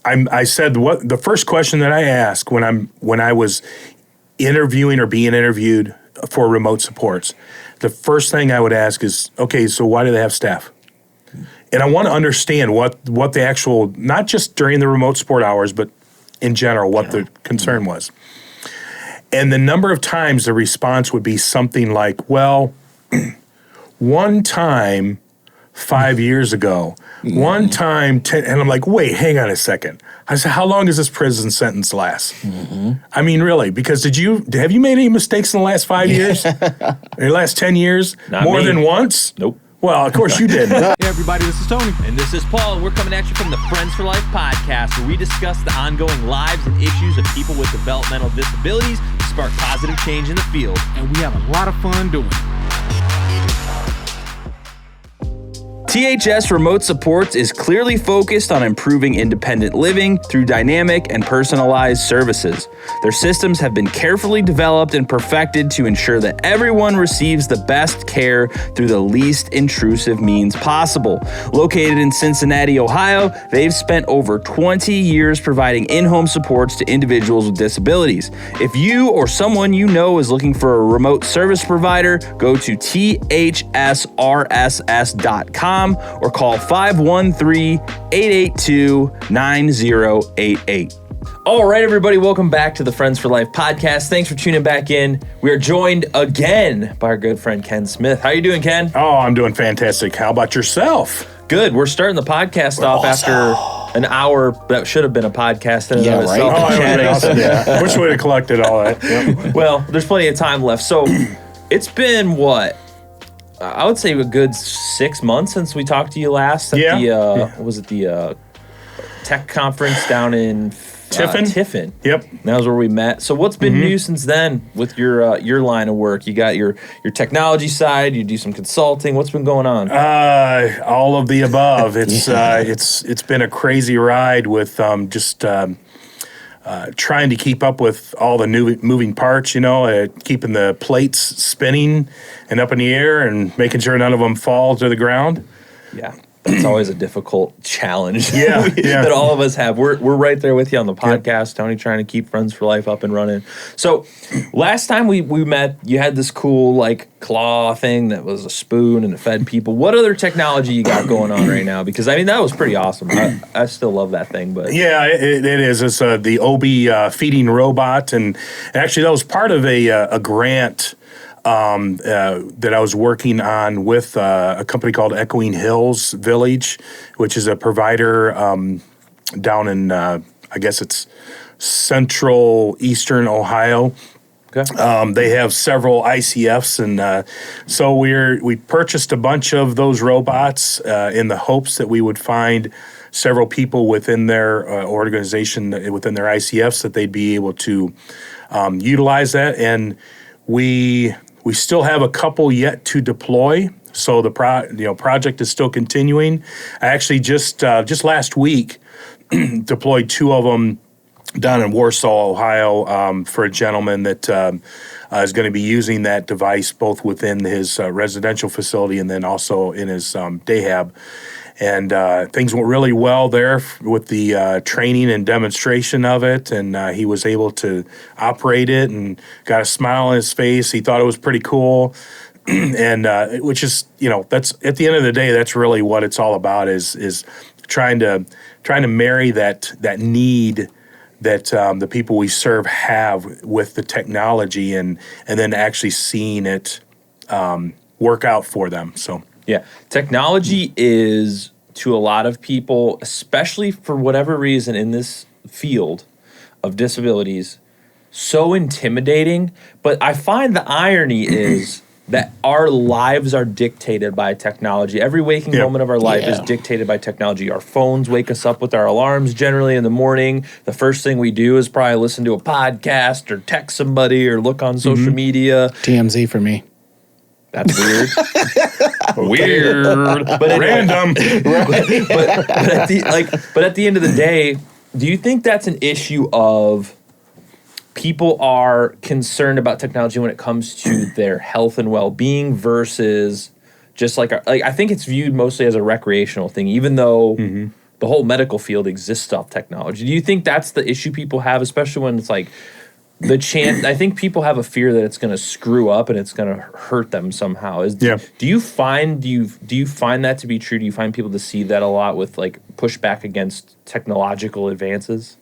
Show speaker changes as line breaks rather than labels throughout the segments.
I said what the first question that I ask when I was interviewing or being interviewed for remote supports, the first thing I would ask is, okay, so why do they have staff? And I want to understand what the actual, not just during the remote support hours, but in general, what the concern was. And the number of times the response would be something like, well, one time 5 years ago, one time 10, and I'm like, wait, hang on a second. I said, how long does this prison sentence last? I mean, really, because have you made any mistakes in the last 5 years? In the last 10 years?
Not
More
me.
than once?
Nope.
Well, of course you did.
Hey everybody, this is Tony.
And this is Paul, and we're coming at you from the Friends for Life podcast, where we discuss the ongoing lives and issues of people with developmental disabilities to spark positive change in the field.
And we have a lot of fun doing it.
THS Remote Supports is clearly focused on improving independent living through dynamic and personalized services. Their systems have been carefully developed and perfected to ensure that everyone receives the best care through the least intrusive means possible. Located in Cincinnati, Ohio, they've spent over 20 years providing in-home supports to individuals with disabilities. If you or someone you know is looking for a remote service provider, go to thsrss.com or call 513-882-9088. All right, everybody, welcome back to the Friends for Life podcast. Thanks for tuning back in. We are joined again by our good friend Ken Smith. How you doing, Ken?
Oh, I'm doing fantastic. How about yourself?
Good. We're starting the podcast off after an hour that should have been a podcast in and of itself.
Oh,
Chatting,
awesome. Yeah. Wish we would have collected all that. Yep.
Well, there's plenty of time left. So it's been what? I would say a good 6 months since we talked to you last at the tech conference down in Tiffin.
Yep.
That was where we met. So what's been new since then with your line of work? You got your technology side. You do some consulting. What's been going on?
All of the above. It's been a crazy ride with trying to keep up with all the new moving parts, keeping the plates spinning and up in the air and making sure none of them fall to the ground.
Yeah. It's always a difficult challenge
Yeah.
that all of us have. We're right there with you on the podcast, Tony, trying to keep Friends for Life up and running. So last time we met, you had this cool claw thing that was a spoon and it fed people. What other technology you got going on right now? Because that was pretty awesome. I still love that thing. But
yeah, it is. It's the Obi feeding robot, and actually that was part of a grant that I was working on with a company called Echoing Hills Village, which is a provider down in, I guess it's central eastern Ohio.
okay.
They have several ICFs, and so we purchased a bunch of those robots in the hopes that we would find several people within their organization, within their ICFs, that they'd be able to utilize that. And we still have a couple yet to deploy, so the project is still continuing. I actually just last week deployed two of them down in Warsaw, Ohio, for a gentleman that is going to be using that device both within his residential facility and then also in his day hab. And things went really well there with the training and demonstration of it. And he was able to operate it and got a smile on his face. He thought it was pretty cool. And which is, that's at the end of the day, that's really what it's all about is trying to marry that need that the people we serve have with the technology and then actually seeing it work out for them. So.
Yeah, technology is, to a lot of people, especially for whatever reason in this field of disabilities, so intimidating. But I find the irony is that our lives are dictated by technology. Every waking moment of our life is dictated by technology. Our phones wake us up with our alarms generally in the morning. The first thing we do is probably listen to a podcast or text somebody or look on social media.
TMZ for me.
That's weird. Weird. But
Random.
but at the end of the day, do you think that's an issue of people are concerned about technology when it comes to their health and well-being versus just I think it's viewed mostly as a recreational thing, even though the whole medical field exists off technology. Do you think that's the issue people have, especially when it's like the chance? I think people have a fear that it's going to screw up and it's going to hurt them somehow. Do you find that to be true? Do you find people to see that a lot with like pushback against technological advances?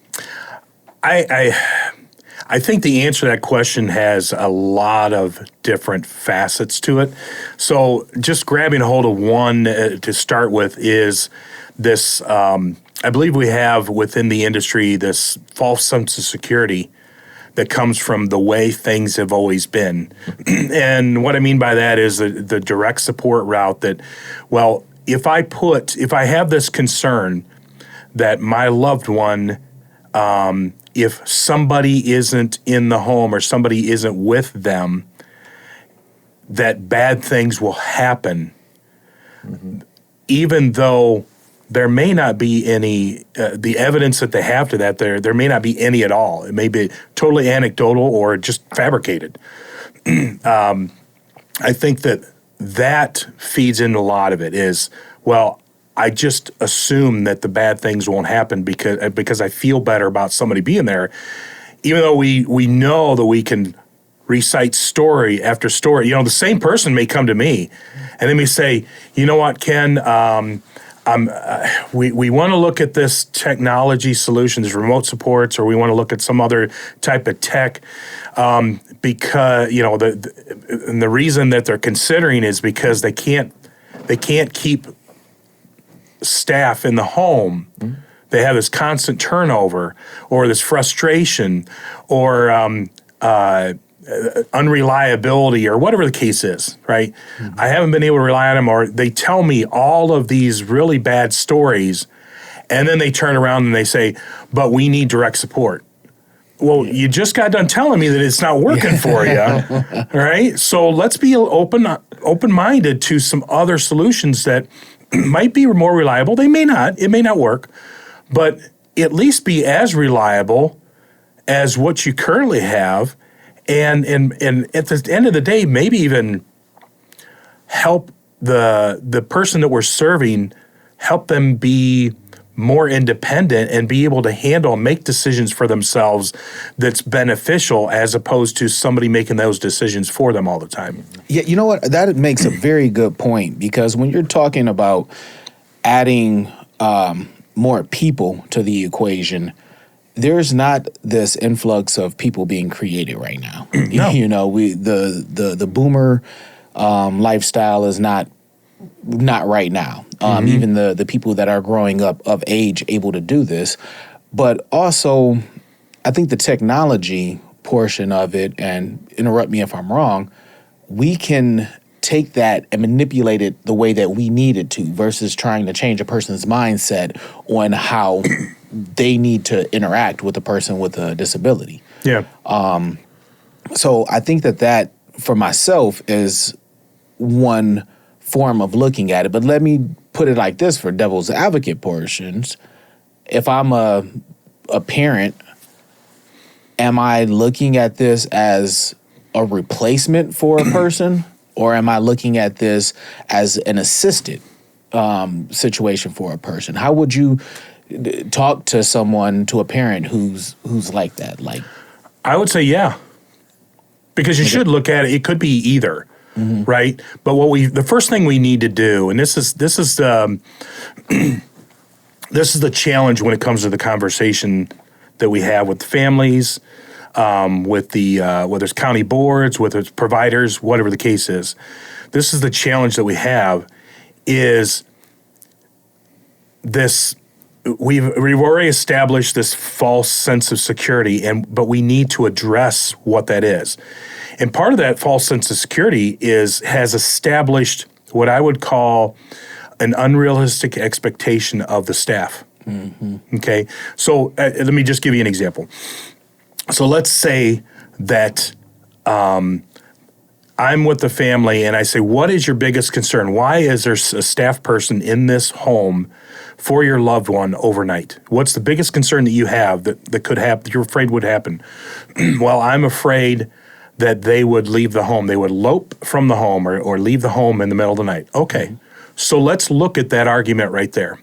I think the answer to that question has a lot of different facets to it. So just grabbing a hold of one to start with is this, I believe we have within the industry this false sense of security that comes from the way things have always been. And what I mean by that is the direct support route that, well, if I have this concern that my loved one, if somebody isn't in the home or somebody isn't with them, that bad things will happen, even though there may not be any, the evidence that they have to that, there may not be any at all. It may be totally anecdotal or just fabricated. I think that feeds into a lot of it is, well, I just assume that the bad things won't happen because I feel better about somebody being there, even though we know that we can recite story after story. The same person may come to me and they may say, you know what, Ken, we want to look at this technology solutions, remote supports, or we want to look at some other type of tech because, and the reason that they're considering is because they can't keep staff in the home. They have this constant turnover or this frustration or unreliability or whatever the case is, right? I haven't been able to rely on them, or they tell me all of these really bad stories and then they turn around and they say, but we need direct support. Well, you just got done telling me that it's not working for you, right? So let's be open-minded to some other solutions that might be more reliable. It may not work, but at least be as reliable as what you currently have, and at the end of the day, maybe even help the person that we're serving, help them be more independent and be able to handle and make decisions for themselves that's beneficial, as opposed to somebody making those decisions for them all the time.
Yeah, you know what? That makes a very good point, because when you're talking about adding more people to the equation, there's not this influx of people being created right now.
No.
The boomer lifestyle is not right now. Even the people that are growing up of age able to do this. But also, I think the technology portion of it, and interrupt me if I'm wrong, we can take that and manipulate it the way that we need it to, versus trying to change a person's mindset on how they need to interact with a person with a disability.
Yeah.
So I think that for myself is one form of looking at it. But let me put it like this for devil's advocate portions. If I'm a parent, am I looking at this as a replacement for a person, or am I looking at this as an assisted situation for a person? How would you talk to a parent who's like that? Like,
I would say yeah, because you should look at it. It could be either. Right, but the first thing we need to do, and this is this is the challenge when it comes to the conversation that we have with families, with the whether it's county boards, whether it's providers, whatever the case is. This is the challenge that we have. Is this we've already established this false sense of security, but we need to address what that is. And part of that false sense of security has established what I would call an unrealistic expectation of the staff. Okay, so let me just give you an example. So let's say that I'm with the family and I say, what is your biggest concern? Why is there a staff person in this home for your loved one overnight? What's the biggest concern that you have that could happen, that you're afraid would happen? Well, I'm afraid that they would leave the home. They would elope from the home or leave the home in the middle of the night. Okay, so let's look at that argument right there.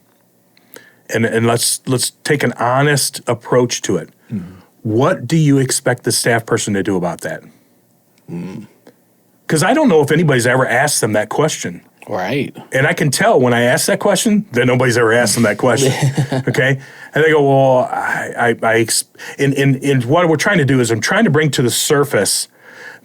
and let's take an honest approach to it. What do you expect the staff person to do about that? Because I don't know if anybody's ever asked them that question.
Right.
And I can tell when I ask that question that nobody's ever asked them that question. Okay? And they go, well, and what we're trying to do is I'm trying to bring to the surface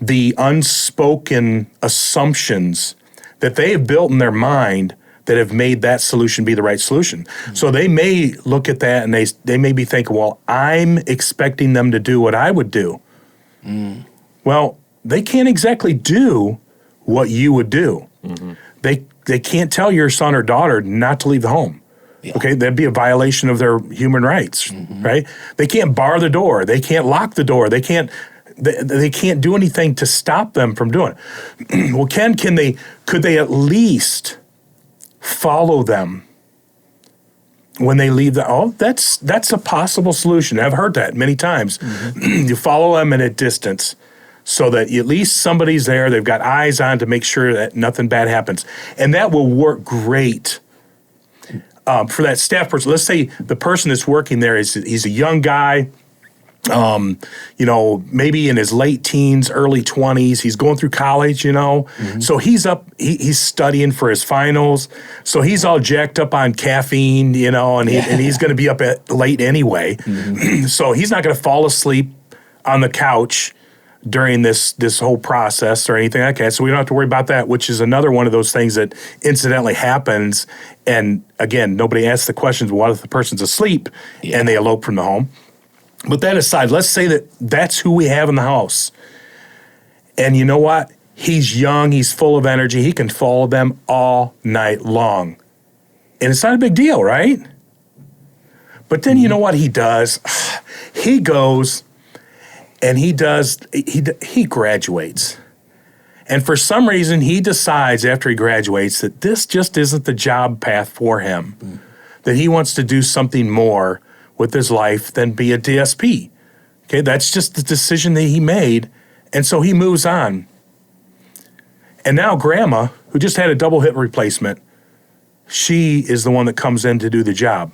the unspoken assumptions that they have built in their mind that have made that solution be the right solution. So they may look at that and they may be thinking, well, I'm expecting them to do what I would do. Well, they can't exactly do what you would do. They can't tell your son or daughter not to leave the home. Okay, that'd be a violation of their human rights, right? They can't bar the door. They can't lock the door. They can't do anything to stop them from doing it. Well, could they at least follow them when they leave that's a possible solution. I've heard that many times. You follow them at a distance so that at least somebody's there, they've got eyes on to make sure that nothing bad happens. And that will work great for that staff person. Let's say the person that's working there he's a young guy, maybe in his late teens, early 20s. He's going through college, So he's studying for his finals. So he's all jacked up on caffeine, and he's going to be up late anyway. So he's not going to fall asleep on the couch during this whole process or anything like that. So we don't have to worry about that, which is another one of those things that incidentally happens. And again, nobody asks the questions, what if the person's asleep and they elope from the home? But that aside, let's say that's who we have in the house. And you know what? He's young, he's full of energy, he can follow them all night long. And it's not a big deal, right? But then you know what he does? He goes and he graduates. And for some reason, he decides after he graduates that this just isn't the job path for him, that he wants to do something more with his life than be a DSP. Okay, that's just the decision that he made. And so he moves on. And now grandma, who just had a double hip replacement, she is the one that comes in to do the job.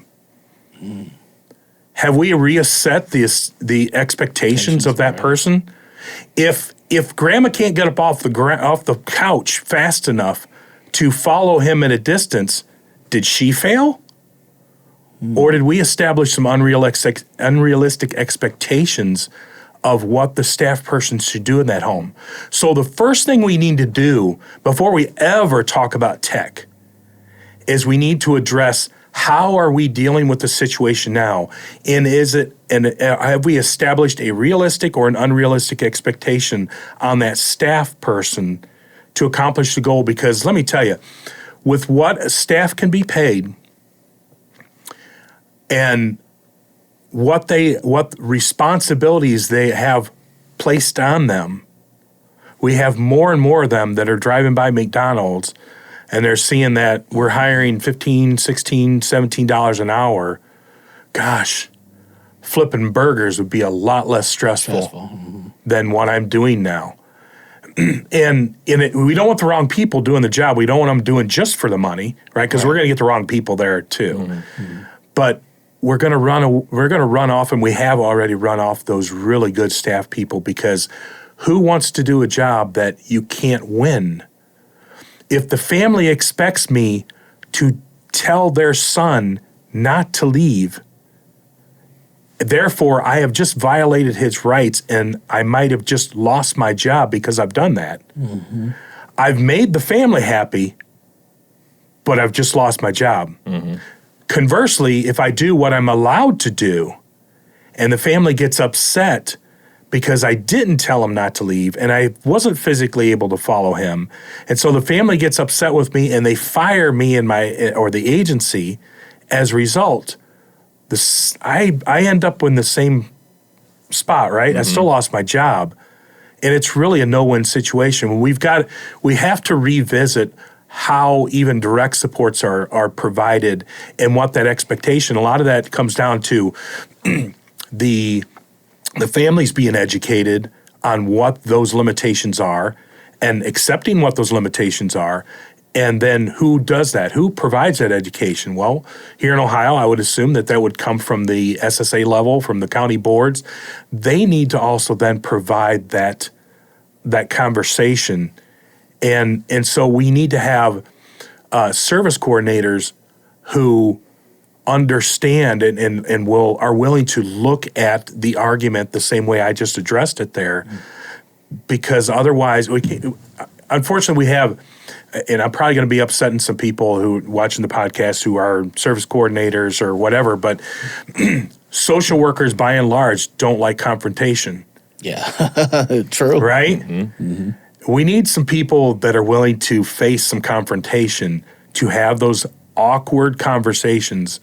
Have we reset the expectations of that person? If grandma can't get up off the couch fast enough to follow him at a distance, did she fail? Or did we establish some unrealistic expectations of what the staff person should do in that home? So the first thing we need to do before we ever talk about tech is we need to address how are we dealing with the situation now? And have we established a realistic or an unrealistic expectation on that staff person to accomplish the goal? Because let me tell you, with what staff can be paid and what responsibilities they have placed on them, we have more and more of them that are driving by McDonald's and they're seeing that we're hiring $15, $16, $17 an hour. Gosh, flipping burgers would be a lot less stressful. Than what I'm doing now. And we don't want the wrong people doing the job. We don't want them doing just for the money, right? Because we're going to get the wrong people there too. But we're going to run off, and we have already run off those really good staff people, because who wants to do a job that you can't win? If the family expects me to tell their son not to leave, therefore I have just violated his rights and I might have just lost my job because I've done that. I've made the family happy, but I've just lost my job. Conversely, if I do what I'm allowed to do and the family gets upset because I didn't tell him not to leave and I wasn't physically able to follow him, and so the family gets upset with me and they fire me and the agency, as a result, I end up in the same spot, right? I still lost my job. And it's really a no-win situation. We have to revisit how even direct supports are provided and what that expectation. A lot of that comes down to the families being educated on what those limitations are and accepting what those limitations are, And then who does that? Who provides that education? Well, here in Ohio, I would assume that would come from the SSA level, from the county boards. They need to also then provide that conversation. And so we need to have service coordinators who understand and are willing to look at the argument the same way I just addressed it there, because otherwise we can't. Unfortunately, we have, and I'm probably going to be upsetting some people who watching the podcast who are service coordinators or whatever, but social workers by and large don't like confrontation.
Yeah, true.
Right?
Mm-hmm.
We need some people that are willing to face some confrontation, to have those awkward conversations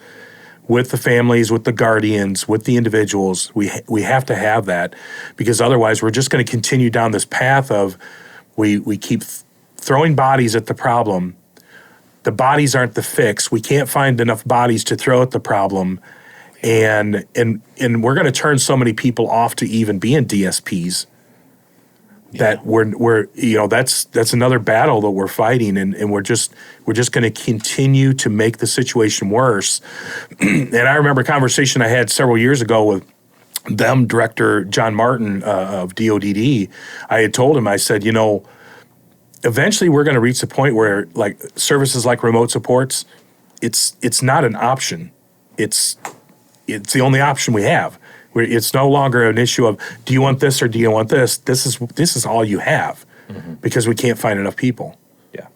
with the families, with the guardians, with the individuals. We have to have that, because otherwise we're just going to continue down this path of we keep throwing bodies at the problem. The bodies aren't the fix. We can't find enough bodies to throw at the problem. And we're going to turn so many people off to even being DSPs. That we're that's another battle that we're fighting, and we're just going to continue to make the situation worse. And I remember a conversation I had several years ago with Director John Martin of DODD. I had told him, I said, eventually we're going to reach the point where like services like remote supports, it's not an option. It's the only option we have. It's no longer an issue of, do you want this or do you want this? This is all you have, because we can't find enough people.
Yeah.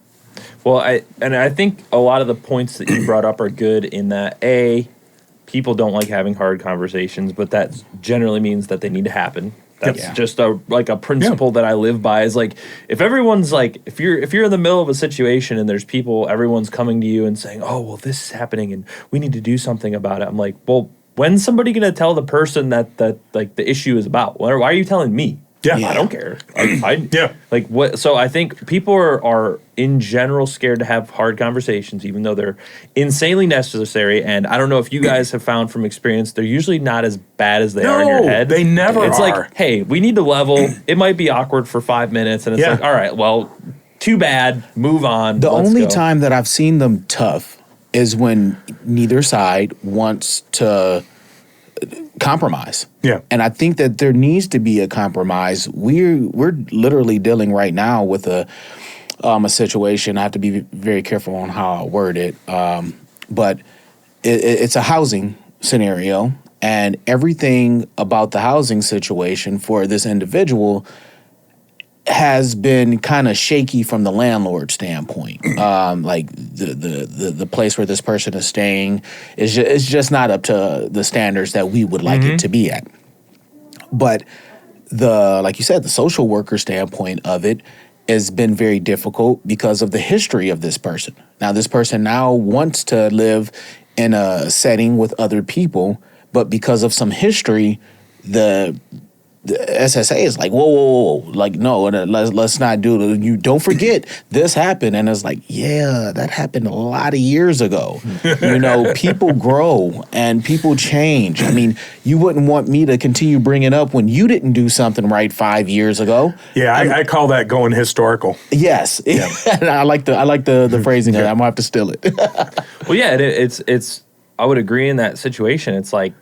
Well, I think a lot of the points that you brought up are good in that, people don't like having hard conversations, but that generally means that they need to happen. That's just a principle that I live by, is like, if everyone's like, if you're in the middle of a situation and there's people, everyone's coming to you and saying, oh, well, this is happening and we need to do something about it. I'm like, well, when's somebody going to tell the person that like the issue is about? Why are you telling me?
Yeah.
I don't care.
Yeah.
Like what? So I think people are in general scared to have hard conversations, even though they're insanely necessary. And I don't know if you guys have found from experience, they're usually not as bad as they are in your head.
They never
It's
are.
like, hey, we need to level. It might be awkward for 5 minutes, and it's like, all right, well, too bad. Move on.
The
Let's
only
go.
time that I've seen them tough is when neither side wants to compromise.
Yeah.
And I think that there needs to be a compromise. We're literally dealing right now with a situation. I have to be very careful on how I word it. But it's a housing scenario, and everything about the housing situation for this individual has been kind of shaky from the landlord standpoint. Like the place where this person is staying is just not up to the standards that we would like it to be at. But like you said, the social worker standpoint of it has been very difficult because of the history of this person. Now, this person now wants to live in a setting with other people, but because of some history, the SSA is like, whoa, like, no, let's not do it. You don't forget this happened. And it's like, yeah, that happened a lot of years ago. People grow and people change. I mean, you wouldn't want me to continue bringing up when you didn't do something right 5 years ago.
Yeah, I call that going historical.
Yes. Yeah. And I like the phrasing of it. I'm gonna have to steal it.
Well, yeah, it's I would agree in that situation. It's like,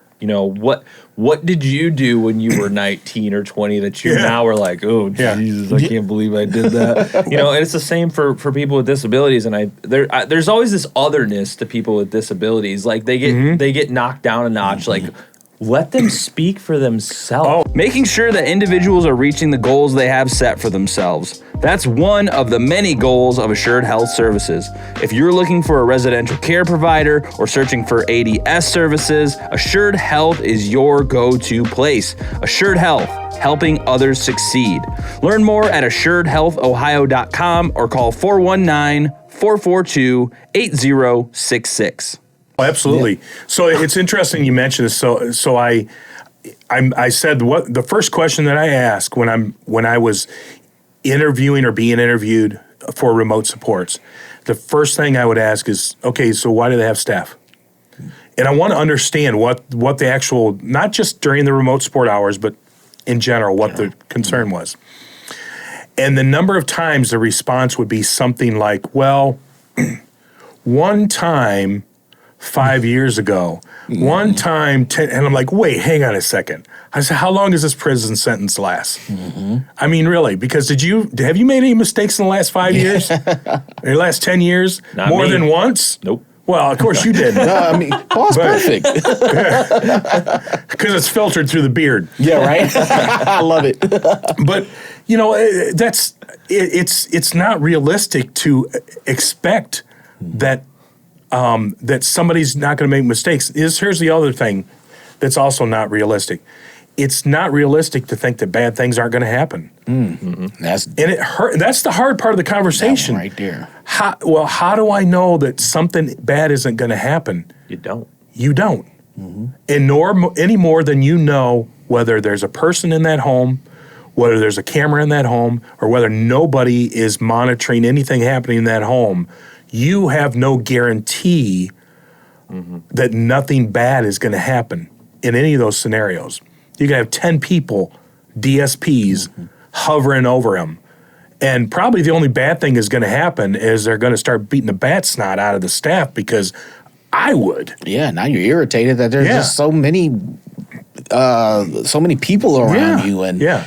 what did you do when you were 19 or 20 that you now are like, oh, Jesus, I can't believe I did that. And it's the same for people with disabilities. And there's always this otherness to people with disabilities. Like they get knocked down a notch. Like, let them speak for themselves. Making sure that individuals are reaching the goals they have set for themselves. That's one of the many goals of Assured Health Services. If you're looking for a residential care provider or searching for ADS services, Assured Health is your go-to place. Assured Health, helping others succeed. Learn more at assuredhealthohio.com or call 419-442-8066.
Absolutely. Yeah. So it's interesting you mentioned this. So I said what the first question that I ask when I was interviewing or being interviewed for remote supports, the first thing I would ask is, okay, so why do they have staff? And I want to understand what the actual, not just during the remote support hours, but in general, what the concern was. And the number of times the response would be something like, well, one time 5 years ago, one time 10, and I'm like, wait, hang on a second. I said, how long does this prison sentence last? I mean, really, because have you made any mistakes in the last 5 years? In the last 10 years?
Not
More
me.
than once?
Nope.
Well, of course you did.
No, I mean, Paul's perfect.
Because it's filtered through the beard.
Yeah, right. I love it.
But it's not realistic to expect that that somebody's not going to make mistakes. Here's the other thing that's also not realistic. It's not realistic to think that bad things aren't going to happen.
That's
And it hurt. That's the hard part of the conversation.
right there.
How do I know that something bad isn't going to happen?
You don't.
You don't. And nor any more than you know whether there's a person in that home, whether there's a camera in that home, or whether nobody is monitoring anything happening in that home. You have no guarantee that nothing bad is going to happen in any of those scenarios. You can have 10 people, DSPs, hovering over him. And probably the only bad thing is going to happen is they're going to start beating the bat snot out of the staff, because I would.
Yeah, now you're irritated that there's
Yeah.
just so many people around you, and
yeah.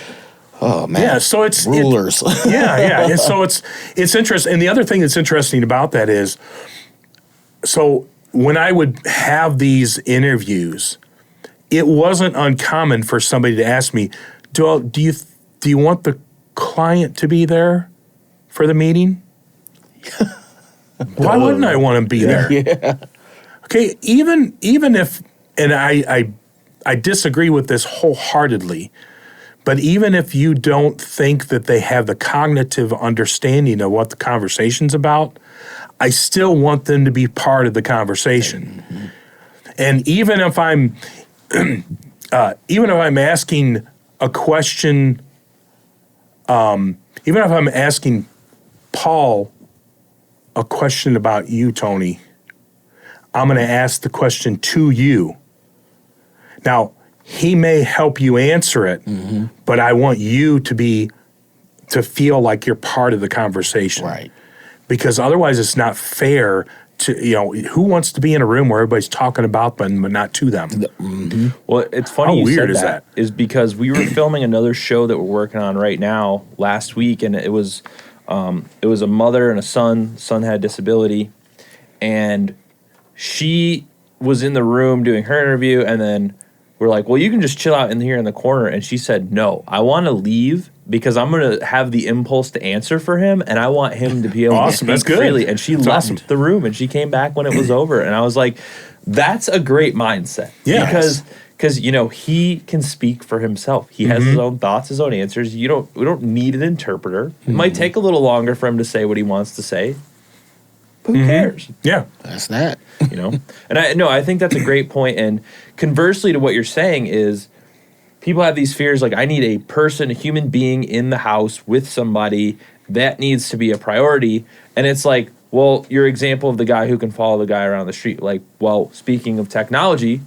oh man,
Yeah, so it's
rulers.
yeah. And so it's interesting. And the other thing that's interesting about that is, so when I would have these interviews, it wasn't uncommon for somebody to ask me, "Do you want the client to be there for the meeting?" Why wouldn't I want him to be there?
Yeah.
Okay, even if, and I disagree with this wholeheartedly, but even if you don't think that they have the cognitive understanding of what the conversation's about, I still want them to be part of the conversation. And even if I'm asking a question, even if I'm asking Paul a question about you, Tony, I'm going to ask the question to you. Now, he may help you answer it, but I want you to feel like you're part of the conversation.
Right.
Because otherwise it's not fair to, who wants to be in a room where everybody's talking about them but not to them?
Well, it's funny
How
you
weird
said
is that?
Is because we were filming another show that we're working on right now last week, and it was a mother and a son. Son had a disability, and she was in the room doing her interview, and then we're like, well, you can just chill out in here in the corner. And she said, no, I want to leave because I'm going to have the impulse to answer for him, and I want him to be able
Awesome,
to
that's
speak
good.
freely. And she
That's
left
awesome.
the room, and she came back when it was over. And I was like, that's a great mindset.
Yes.
Because he can speak for himself. He has his own thoughts, his own answers. We don't need an interpreter. It might take a little longer for him to say what he wants to say. But who cares?
Yeah.
That's that.
And I think that's a great point. And conversely to what you're saying is, people have these fears like, I need a person, a human being in the house with somebody. That needs to be a priority. And it's like, well, your example of the guy who can follow the guy around the street. Like, well, speaking of technology,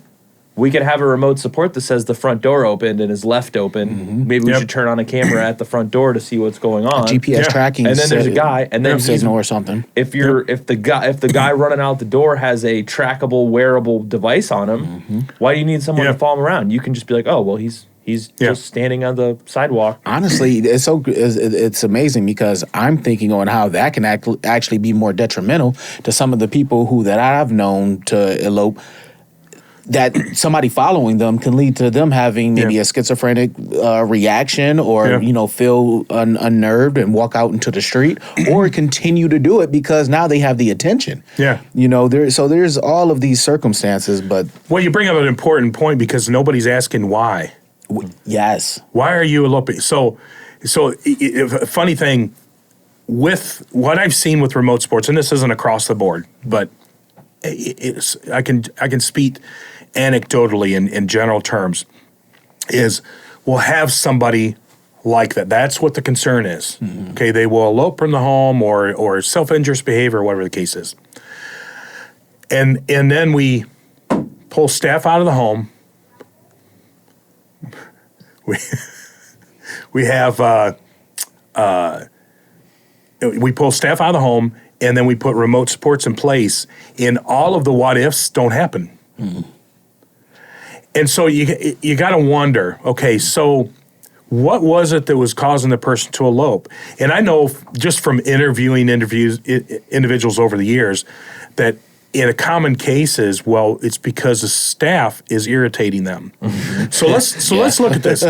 we could have a remote support that says the front door opened and is left open. Maybe we
Yep.
should turn on a camera at the front door to see what's going on.
GPS
Yeah.
tracking,
And then there's a guy, and then he's-
signal or something.
If the guy running out the door has a trackable wearable device on him, why do you need someone
Yeah.
to follow him around? You can just be like, oh well, he's
Yeah.
just standing on the sidewalk.
Honestly, it's amazing because I'm thinking on how that can actually be more detrimental to some of the people that I've known to elope. That somebody following them can lead to them having maybe
Yeah.
a schizophrenic reaction, or
Yeah.
feel unnerved and walk out into the street, or continue to do it because now they have the attention.
Yeah.
There's all of these circumstances, but
Well, you bring up an important point because nobody's asking why.
yes,
Why are you eloping? So a funny thing with what I've seen with remote sports, and this isn't across the board, but I can speak anecdotally in general terms, is we'll have somebody like that. That's what the concern is. Okay, they will elope from the home or self-injurious behavior, whatever the case is. And then we pull staff out of the home. We have we pull staff out of the home, and then we put remote supports in place, and all of the what ifs don't happen. And so you got to wonder, okay, so what was it that was causing the person to elope? And I know just from interviewing individuals over the years that in a common case is, well, it's because the staff is irritating them. So let's look at this.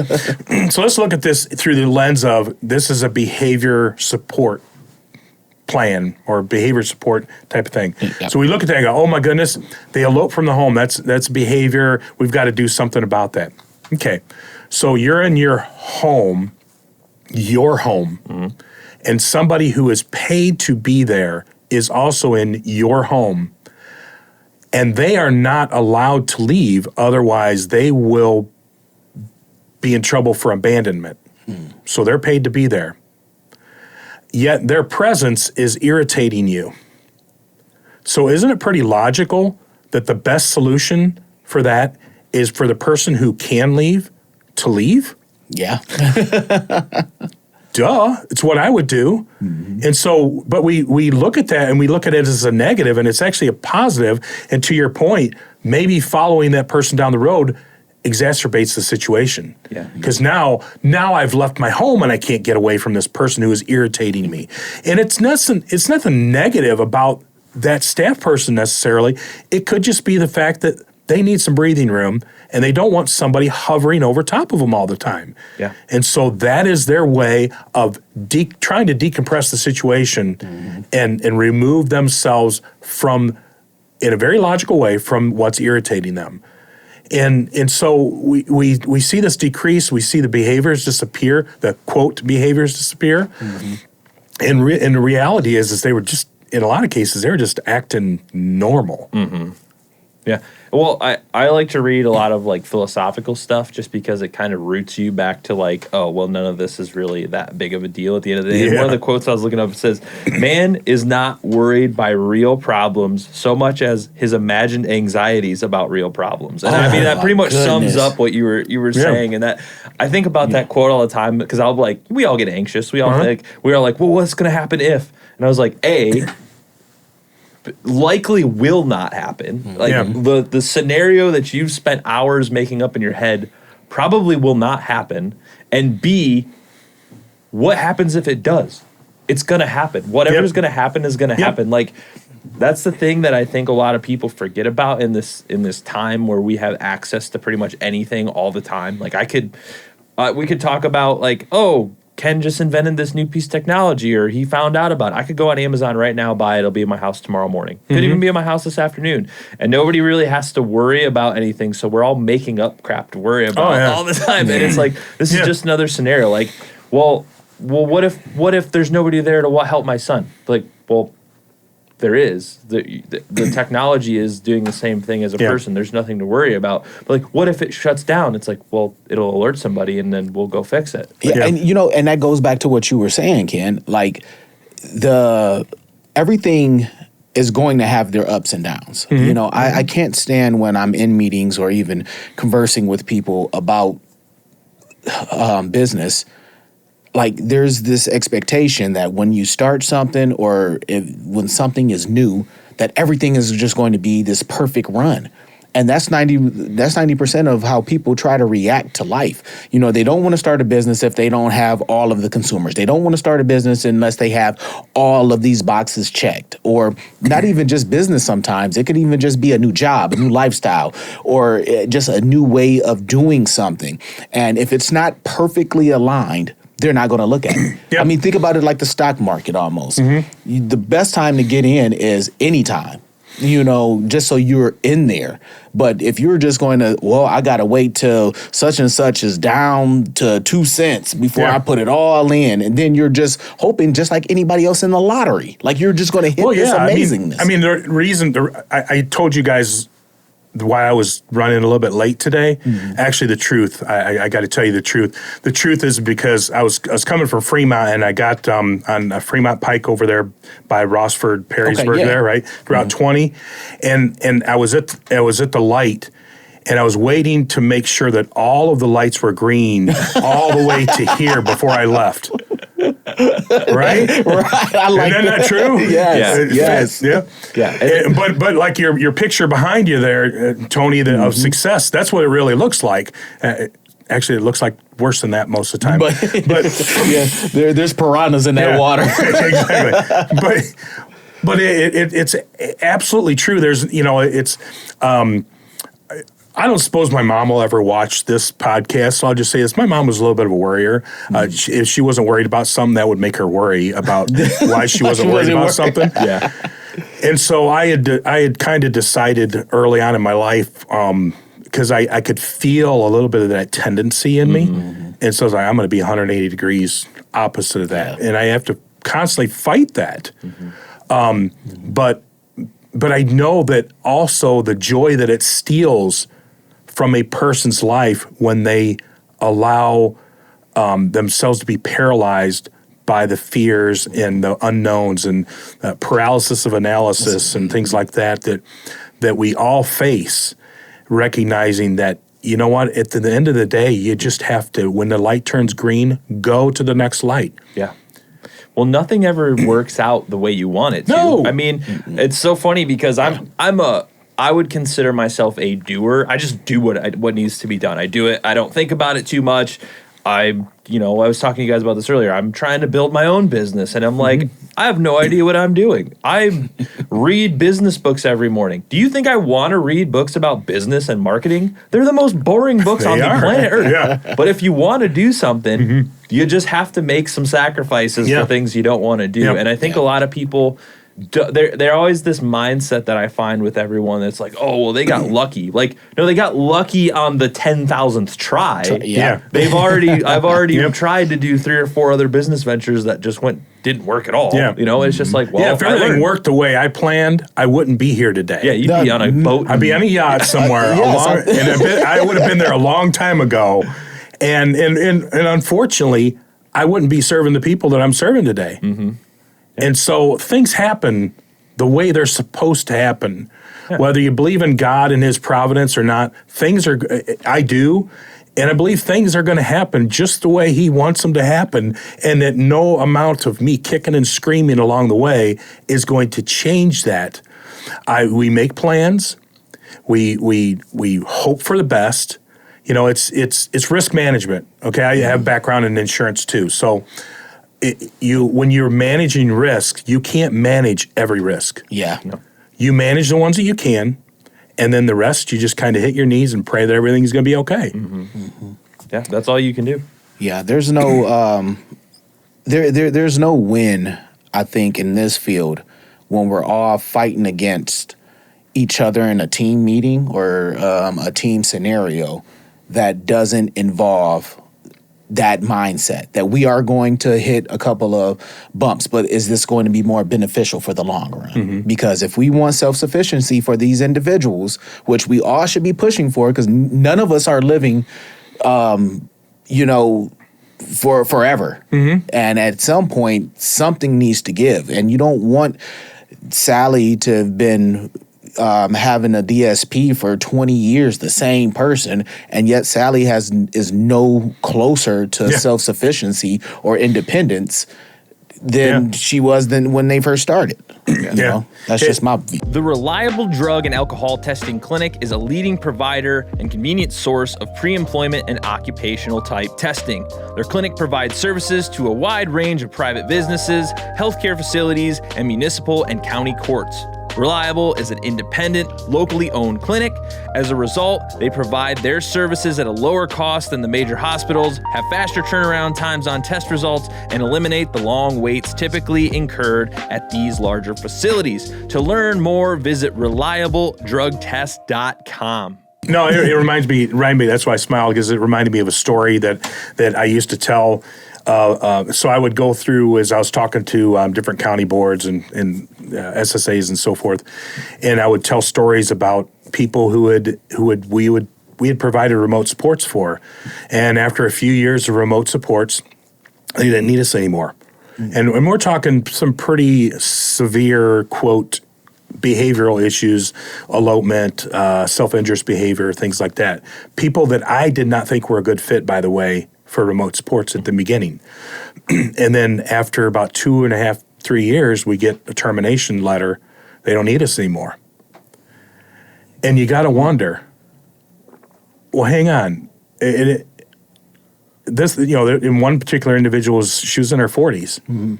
So let's look at this through the lens of this is a behavior support plan or behavior support type of thing. Yep. So we look at that and go, oh my goodness, they elope from the home. That's behavior. We've got to do something about that. Okay. So you're in your home, and somebody who is paid to be there is also in your home, and they are not allowed to leave. Otherwise, they will be in trouble for abandonment. So they're paid to be there. Yet their presence is irritating you. So isn't it pretty logical that the best solution for that is for the person who can leave to leave?
Yeah.
Duh. It's what I would do. And so, but we look at that and we look at it as a negative, and it's actually a positive. And to your point, maybe following that person down the road exacerbates the situation.
Yeah.
Because now I've left my home and I can't get away from this person who is irritating me. And it's nothing negative about that staff person necessarily. It could just be the fact that they need some breathing room and they don't want somebody hovering over top of them all the time.
Yeah.
And so that is their way of trying to decompress the situation and remove themselves from, in a very logical way, from what's irritating them. And so we see this decrease. We see the behaviors disappear, the quote behaviors disappear. And the reality is they were just, in a lot of cases, they were just acting normal.
Yeah. Well, I like to read a lot of like philosophical stuff just because it kind of roots you back to like, oh, well, none of this is really that big of a deal at the end of the day.
Yeah.
And one of the quotes I was looking up, it says, man is not worried by real problems so much as his imagined anxieties about real problems. And I mean, that pretty much sums up what you were saying. And that I think about that quote all the time because I'll be like, we all get anxious. We all think, we are like, well, what's going to happen if? And I was like, likely will not happen. Like the scenario that you've spent hours making up in your head probably will not happen. And B, what happens if it does? It's going to happen. Whatever's going to happen is going to happen. Like that's the thing that I think a lot of people forget about in this time where we have access to pretty much anything all the time. Like we could talk about like, oh, Ken just invented this new piece of technology or he found out about it. I could go on Amazon right now, buy it. It'll be in my house tomorrow morning. Could even be in my house this afternoon. And nobody really has to worry about anything. So we're all making up crap to worry about all the time. And it's like, this is just another scenario. Like, well, what if there's nobody there to help my son? Like, well, there is. The technology is doing the same thing as a person. There's nothing to worry about. But like, what if it shuts down? It's like, well, it'll alert somebody and then we'll go fix it.
And and that goes back to what you were saying, Ken. Like everything is going to have their ups and downs. I can't stand when I'm in meetings or even conversing with people about business. Like there's this expectation that when you start something or when something is new, that everything is just going to be this perfect run. And that's 90% of how people try to react to life. They don't want to start a business if they don't have all of the consumers. They don't want to start a business unless they have all of these boxes checked. Or not even just business sometimes. It could even just be a new job, a new lifestyle, or just a new way of doing something. And if it's not perfectly aligned, they're not going to look at it. I mean, think about it like the stock market almost. The best time to get in is anytime, just so you're in there. But if you're just going to, well, I got to wait till such and such is down to 2 cents before I put it all in. And then you're just hoping, just like anybody else in the lottery, like you're just going to hit this amazingness.
I mean, the reason I told you guys why I was running a little bit late today. Actually, the truth, I got to tell you the truth. The truth is because I was coming from Fremont and I got on a Fremont Pike over there by Rossford, Perrysburg there, right? Route 20. And I was at the light and I was waiting to make sure that all of the lights were green all the way to here before I left. right?
Right. I like
Isn't that
that.
true?
Yes. Yes.
Yeah.
Yeah.
But like your picture behind you there, Tony, of success, that's what it really looks like. Actually, it looks like worse than that most of the time. But
Yeah, there's piranhas in that water.
Exactly. But it's absolutely true. There's, it's. I don't suppose my mom will ever watch this podcast, so I'll just say this. My mom was a little bit of a worrier. If she wasn't worried about something, that would make her worry about why she wasn't worried about something.
Yeah.
And so I had kind of decided early on in my life, because I could feel a little bit of that tendency in me. And so I was like, I'm going to be 180 degrees opposite of that. And I have to constantly fight that. But I know that also the joy that it steals from a person's life when they allow themselves to be paralyzed by the fears and the unknowns and paralysis of analysis and things like that we all face, recognizing that, you know what, at the end of the day, you just have to, when the light turns green, go to the next light.
Yeah. Well, nothing ever works out the way you want it to.
No.
I mean, it's so funny because I would consider myself a doer. I just do what needs to be done. I do it. I don't think about it too much. I was talking to you guys about this earlier. I'm trying to build my own business, and I'm like, I have no idea what I'm doing. I read business books every morning. Do you think I want to read books about business and marketing? They're the most boring books on the planet Earth. Yeah. But if you want to do something, you just have to make some sacrifices for things you don't want to do. And I think a lot of people, they're always this mindset that I find with everyone that's like, oh, well, they got lucky. Like, no, they got lucky on the 10,000th try.
Yeah.
I've already tried to do 3 or 4 other business ventures that just didn't work at all. Yeah. It's just like, well,
if everything worked the way I planned, I wouldn't be here today.
Yeah, you'd be on a boat.
I'd be on a yacht somewhere. I would have been there a long time ago. And unfortunately, I wouldn't be serving the people that I'm serving today. And so things happen the way they're supposed to happen. Yeah. Whether you believe in God and his providence or not, I do. And I believe things are going to happen just the way he wants them to happen. And that no amount of me kicking and screaming along the way is going to change that. We make plans. We hope for the best. It's risk management. Okay. I have background in insurance too. So when you're managing risk, you can't manage every risk.
Yeah.
No.
You manage the ones that you can, and then the rest you just kind of hit your knees and pray that everything's going to be okay.
Yeah, that's all you can do.
Yeah, there's no there's no win, I think, in this field when we're all fighting against each other in a team meeting or a team scenario that doesn't involve that mindset that we are going to hit a couple of bumps, but is this going to be more beneficial for the long run? Because if we want self-sufficiency for these individuals, which we all should be pushing for, because none of us are living, for forever. And at some point, something needs to give. And you don't want Sally to have been having a DSP for 20 years, the same person, and yet Sally is no closer to self-sufficiency or independence than she was when they first started. That's just my view.
The Reliable Drug and Alcohol Testing Clinic is a leading provider and convenient source of pre-employment and occupational type testing. Their clinic provides services to a wide range of private businesses, healthcare facilities, and municipal and county courts. Reliable is an independent, locally owned clinic. As a result, they provide their services at a lower cost than the major hospitals, have faster turnaround times on test results, and eliminate the long waits typically incurred at these larger facilities. To learn more, visit reliabledrugtest.com.
No, it reminds me. That's why I smile, because it reminded me of a story that I used to tell. So I would go through as I was talking to different county boards and SSAs and so forth, and I would tell stories about people we had provided remote supports for, and after a few years of remote supports, they didn't need us anymore, and we're talking some pretty severe quote behavioral issues, elopement, self-injurious behavior, things like that. People that I did not think were a good fit, by the way, for remote supports at the beginning. And then after about 2.5, 3 years, we get a termination letter. They don't need us anymore. And you got to wonder, well, hang on. This, in one particular individual, she was in her 40s. Mm-hmm.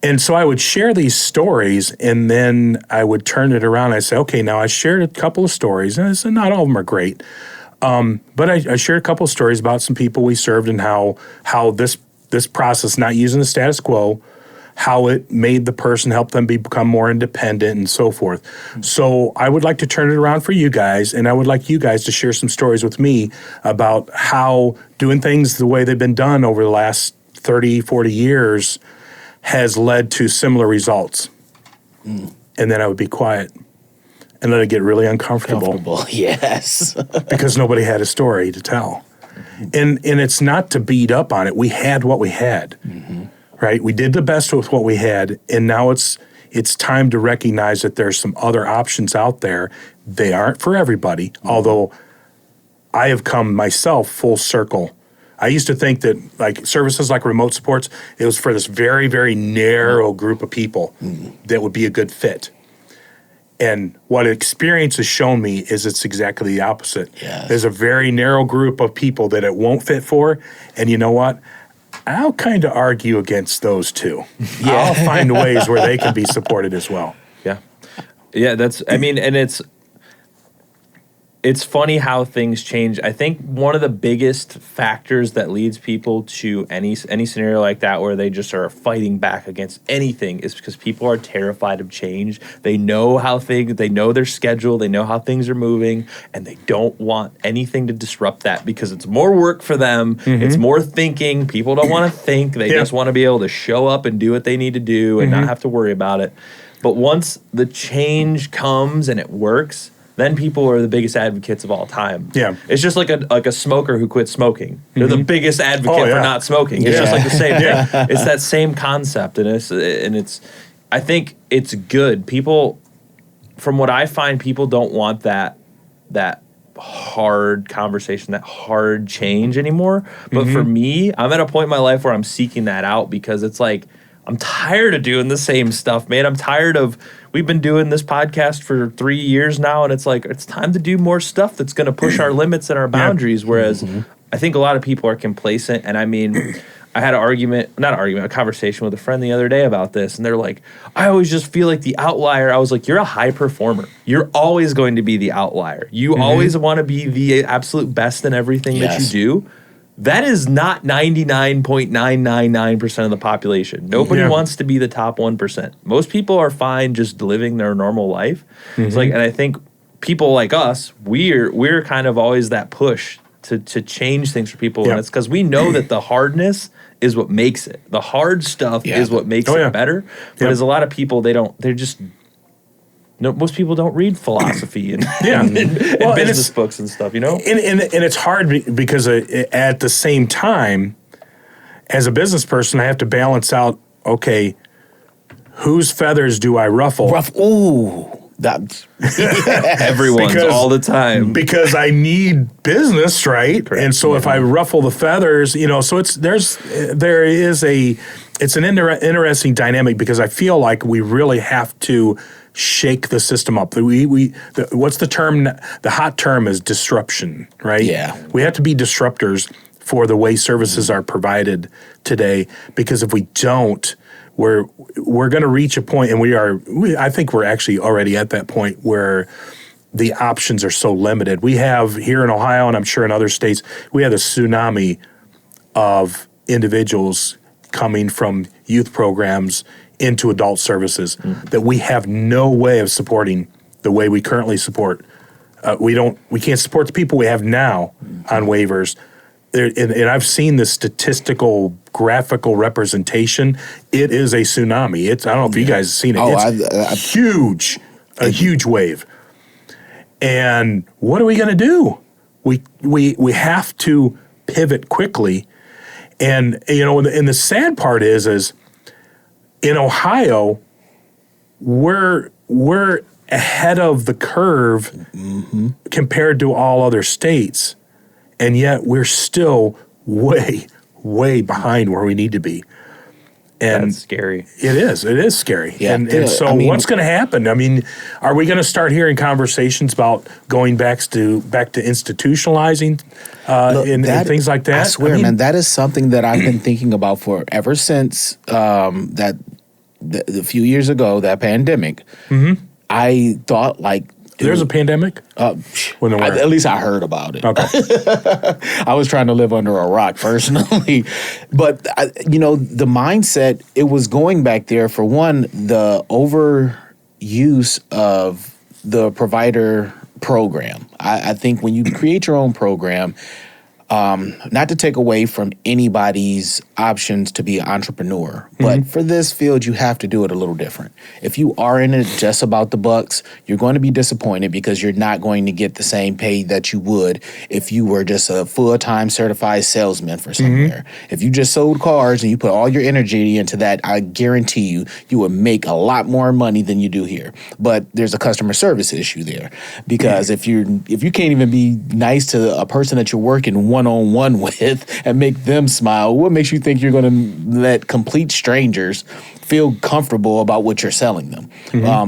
And so I would share these stories, and then I would turn it around. I say, okay, now I shared a couple of stories, and I said not all of them are great. But I shared a couple of stories about some people we served and how this process, not using the status quo, how it made the person, help them become more independent and so forth. So I would like to turn it around for you guys, and I would like you guys to share some stories with me about how doing things the way they've been done over the last 30, 40 years has led to similar results. And then I would be quiet and let it get really uncomfortable.
Yes.
Because nobody had a story to tell. And it's not to beat up on it. We had what we had, right? We did the best with what we had, and now it's time to recognize that there's some other options out there. They aren't for everybody, although I have come myself full circle. I used to think that like services like remote supports, it was for this very, very narrow group of people that would be a good fit. And what experience has shown me is it's exactly the opposite.
Yes.
There's a very narrow group of people that it won't fit for. And you know what? I'll kind of argue against those too. I'll find ways where they can be supported as well.
Yeah. Yeah, and it's funny how things change. I think one of the biggest factors that leads people to any scenario like that where they just are fighting back against anything is because people are terrified of change. They know they know their schedule, they know how things are moving, and they don't want anything to disrupt that because it's more work for them. It's more thinking. People don't want to think. They just want to be able to show up and do what they need to do and not have to worry about it. But once the change comes and it works, then people are the biggest advocates of all time.
Yeah.
It's just like a smoker who quits smoking. They're the biggest advocate for not smoking. It's just like the same thing. It's that same concept, and it's I think it's good. People, from what I find, people don't want that hard conversation, that hard change anymore. But for me, I'm at a point in my life where I'm seeking that out because it's like, I'm tired of doing the same stuff, man. I'm tired of, we've been doing this podcast for 3 years now, and it's like, it's time to do more stuff that's going to push our limits and our boundaries. Whereas I think a lot of people are complacent. And I mean, I had a conversation with a friend the other day about this, and they're like, I always just feel like the outlier. I was like, you're a high performer. You're always going to be the outlier. You always want to be the absolute best in everything that you do. That is not 99.999% of the population. Nobody wants to be the top 1%. Most people are fine just living their normal life. It's like, and I think people like us, we're kind of always that push to change things for people. And it's because we know that the hardness is what makes it. The hard stuff is what makes it better. But as a lot of people, most people don't read philosophy and, and business books and stuff, you know?
And it's hard because at the same time, as a business person, I have to balance out, okay, whose feathers do I ruffle?
Everyone's all the time.
Because I need business, right? Correct. And so if I ruffle the feathers, so it's an interesting dynamic because I feel like we really have to shake the system up. What's the term? The hot term is disruption, right? Yeah. We have to be disruptors for the way services are provided today, because if we don't, we're going to reach a point, and I think we're actually already at that point where the options are so limited. We have here in Ohio, and I'm sure in other states, we have a tsunami of individuals coming from youth programs into adult services that we have no way of supporting the way we currently support. We can't support the people we have now on waivers. And I've seen the statistical graphical representation. It is a tsunami. I don't know if you guys have seen it. It's huge, a huge wave. And what are we going to do? We have to pivot quickly. And and the sad part is in Ohio, we're ahead of the curve compared to all other states, and yet we're still way, way behind where we need to be. And
That's scary.
it is scary.
Yeah,
And so
I mean-
what's going to happen? I mean, are we going to start hearing conversations about going back to institutionalizing
Look,
and things like that?
I swear, man, that is something that I've been thinking about for ever since the few years ago, that pandemic.
Mm-hmm.
I thought like
There's a pandemic? When there weren't.
at least I heard about it.
Okay.
I was trying to live under a rock personally, but the mindset, it was going back there. For one, the overuse of the provider program. I think when you create your own program, not to take away from anybody's options to be an entrepreneur, but for this field, you have to do it a little different. If you are in it just about the bucks, you're going to be disappointed because you're not going to get the same pay that you would if you were just a full-time certified salesman for somewhere. If you just sold cars and you put all your energy into that, I guarantee you would make a lot more money than you do here. But there's a customer service issue there because if you can't even be nice to a person that you're working one-on-one with and make them smile, what makes you think you're going to let complete strangers feel comfortable about what you're selling them?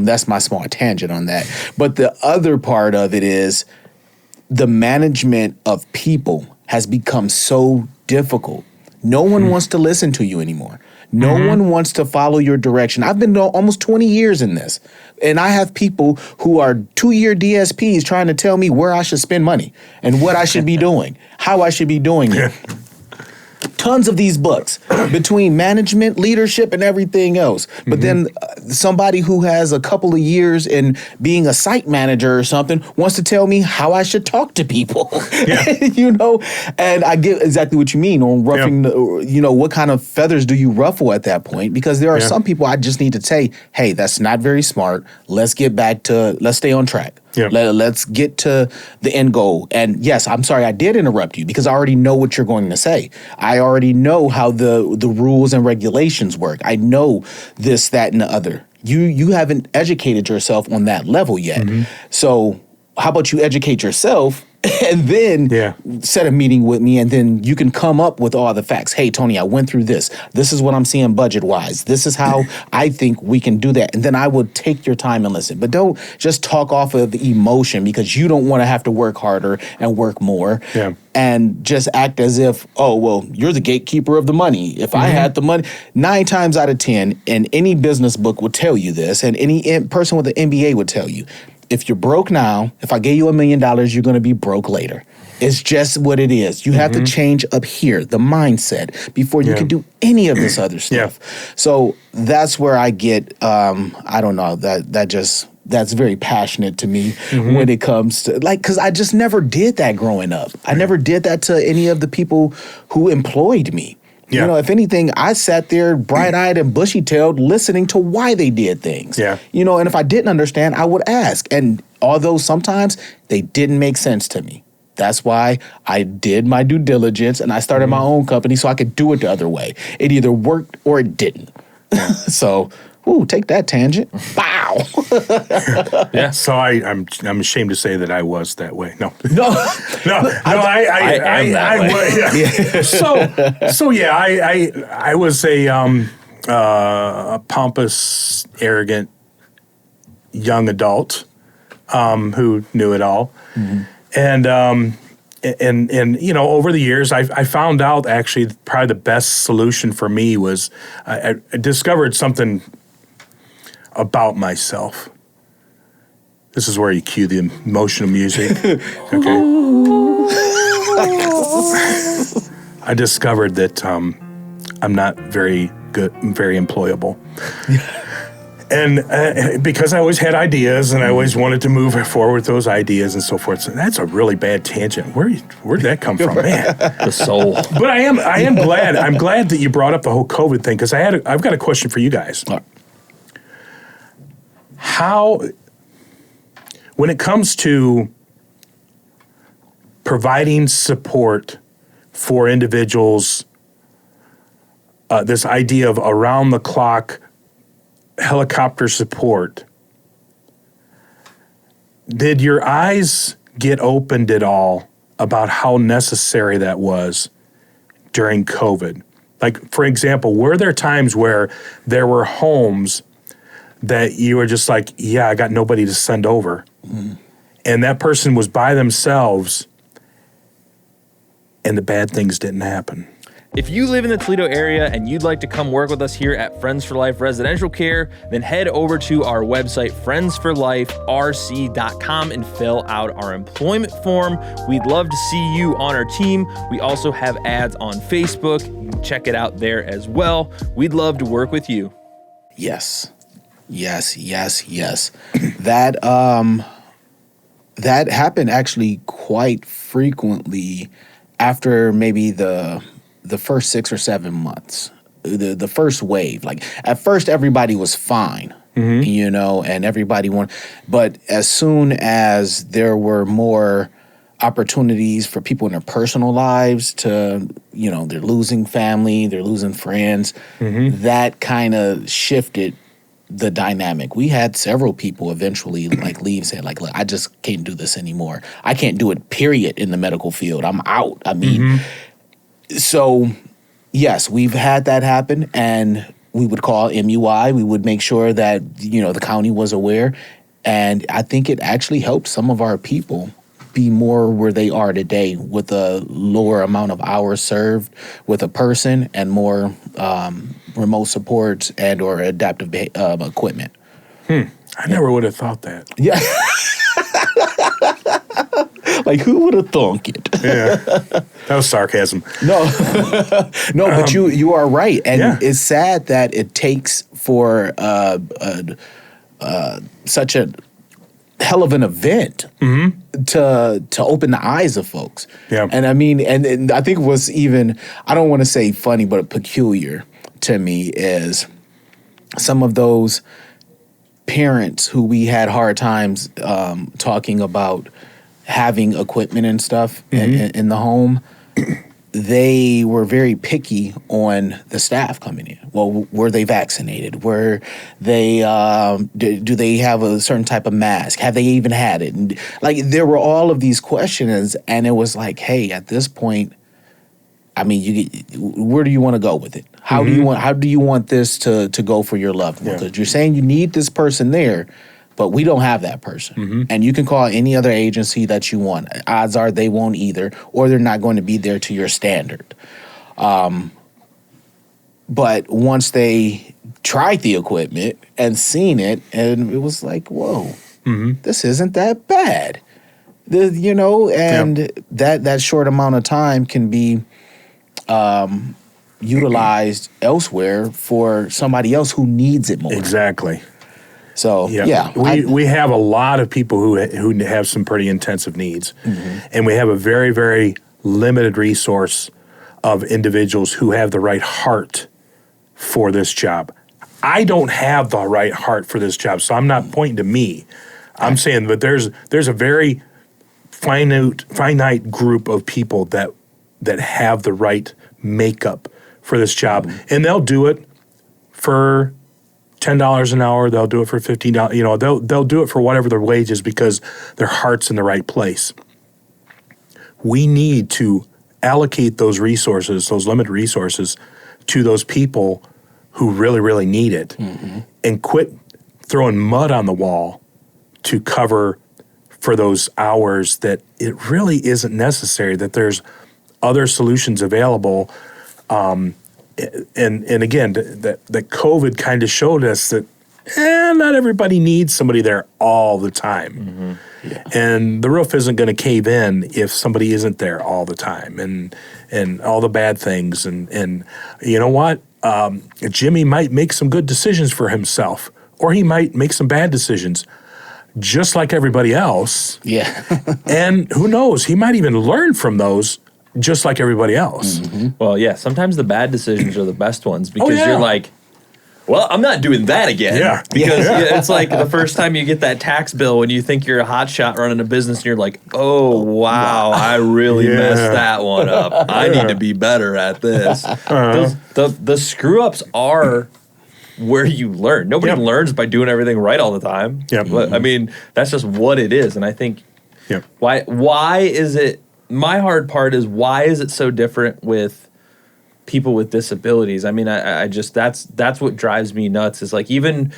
That's my small tangent on that. But the other part of it is the management of people has become so difficult. No one wants to listen to you anymore. No one wants to follow your direction. I've been almost 20 years in this, and I have people who are 2-year DSPs trying to tell me where I should spend money and what I should be doing, how I should be doing it. Tons of these books between management, leadership, and everything else. But then somebody who has a couple of years in being a site manager or something wants to tell me how I should talk to people. And I get exactly what you mean on roughing, what kind of feathers do you ruffle at that point? Because there are some people I just need to say, hey, that's not very smart. Let's stay on track.
Yeah.
Let's get to the end goal. And yes, I'm sorry I did interrupt you because I already know what you're going to say. I already know how the rules and regulations work. I know this, that, and the other. You haven't educated yourself on that level yet. So how about you educate yourself and then set a meeting with me, and then you can come up with all the facts. Hey, Tony, I went through this. This is what I'm seeing budget-wise. This is how I think we can do that. And then I would take your time and listen. But don't just talk off of the emotion because you don't want to have to work harder and work more. Yeah. And just act as if, oh, well, you're the gatekeeper of the money. If I had the money, 9 times out of 10, and any business book would tell you this, and any person with an MBA would tell you, if you're broke now, if I gave you $1 million, you're going to be broke later. It's just what it is. You have to change up here, the mindset, before you can do any of this other stuff. So that's where I get, I don't know, that's very passionate to me when it comes to, because I just never did that growing up. I never did that to any of the people who employed me. Yeah. If anything, I sat there bright-eyed and bushy-tailed listening to why they did things. Yeah. And if I didn't understand, I would ask. And although sometimes they didn't make sense to me, that's why I did my due diligence and I started my own company so I could do it the other way. It either worked or it didn't. So... Ooh, take that tangent. Bow.
Yeah. So I'm ashamed to say that I was that way. No.
I am that way.
Yeah. So yeah, I was a pompous, arrogant young adult who knew it all, and over the years, I found out actually probably the best solution for me was I discovered something about myself. This is where you cue the emotional music. Okay. I discovered that I'm not very good, very employable. And because I always had ideas and I always wanted to move forward with those ideas and so forth. So that's a really bad tangent. Where'd that come from, man?
The soul.
But I am glad. I'm glad that you brought up the whole COVID thing because I've got a question for you guys. How, when it comes to providing support for individuals, this idea of around-the-clock helicopter support, did your eyes get opened at all about how necessary that was during COVID? Like, for example, were there times where there were homes that you were just like, yeah, I got nobody to send over, and that person was by themselves, and the bad things didn't happen?
If you live in the Toledo area and you'd like to come work with us here at Friends for Life Residential Care, then head over to our website, friendsforliferc.com, and fill out our employment form. We'd love to see you on our team. We also have ads on Facebook. You can check it out there as well. We'd love to work with you.
Yes. That that happened actually quite frequently after maybe the first 6 or 7 months, the first wave. Like, at first everybody was fine, you know, and everybody wanted, but as soon as there were more opportunities for people in their personal lives to, you know, they're losing family, they're losing friends, that kind of shifted the dynamic. We had several people eventually like leave, say like, look, I just can't do this anymore. I can't do it, period, in the medical field. I'm out. I mean, so yes, we've had that happen, and we would call MUI. We would make sure that, you know, the county was aware. And I think it actually helped some of our people be more where they are today, with a lower amount of hours served with a person and more remote supports and or adaptive equipment.
I never would have thought that.
Yeah. Like, who would have thunk it?
Yeah, that was sarcasm.
No, but you are right, and
Yeah.
it's sad that it takes for such a hell of an event to open the eyes of folks.
Yeah.
And I mean, and I think what's even, I don't want to say funny, but peculiar to me is some of those parents who we had hard times talking about having equipment and stuff in the home. They were very picky on the staff coming in. Well, were they vaccinated? Were they, do they have a certain type of mask? Have they even had it? And like, there were all of these questions, and it was like, hey, at this point, I mean, where do you want to go with it? How do you want this to go for your loved one?
Yeah.
Because you're saying you need this person there, but we don't have that person. And you can call any other agency that you want. Odds are they won't either, or they're not going to be there to your standard. But once they tried the equipment and seen it, and it was like, whoa, this isn't that bad. You know, and that short amount of time can be utilized elsewhere for somebody else who needs it more.
Exactly.
So
we have a lot of people who have some pretty intensive needs, and we have a very, very limited resource of individuals who have the right heart for this job. I don't have the right heart for this job, so I'm not pointing to me. I'm saying that there's a very finite group of people that have the right makeup for this job, and they'll do it for $10 an hour. They'll do it for $15. You know, they'll do it for whatever their wage is because their heart's in the right place. We need to allocate those resources, those limited resources, to those people who really, really need it, and quit throwing mud on the wall to cover for those hours that it really isn't necessary, that there's other solutions available. And again, that COVID kind of showed us that not everybody needs somebody there all the time. And the roof isn't going to cave in if somebody isn't there all the time, and all the bad things. And you know what? Jimmy might make some good decisions for himself, or he might make some bad decisions, just like everybody else.
Yeah.
And who knows? He might even learn from those, just like everybody else.
Well, yeah, sometimes the bad decisions are the best ones because
yeah.
you're like, well, I'm not doing that again.
Yeah.
Because it's like the first time you get that tax bill when you think you're a hot shot running a business and you're like, oh, wow, I really messed that one up. I need to be better at this. The screw-ups are where you learn. Nobody learns by doing everything right all the time. But, I mean, that's just what it is. And I think why is it, my hard part is why is it so different with people with disabilities. I mean, I just that's what drives me nuts. Is like even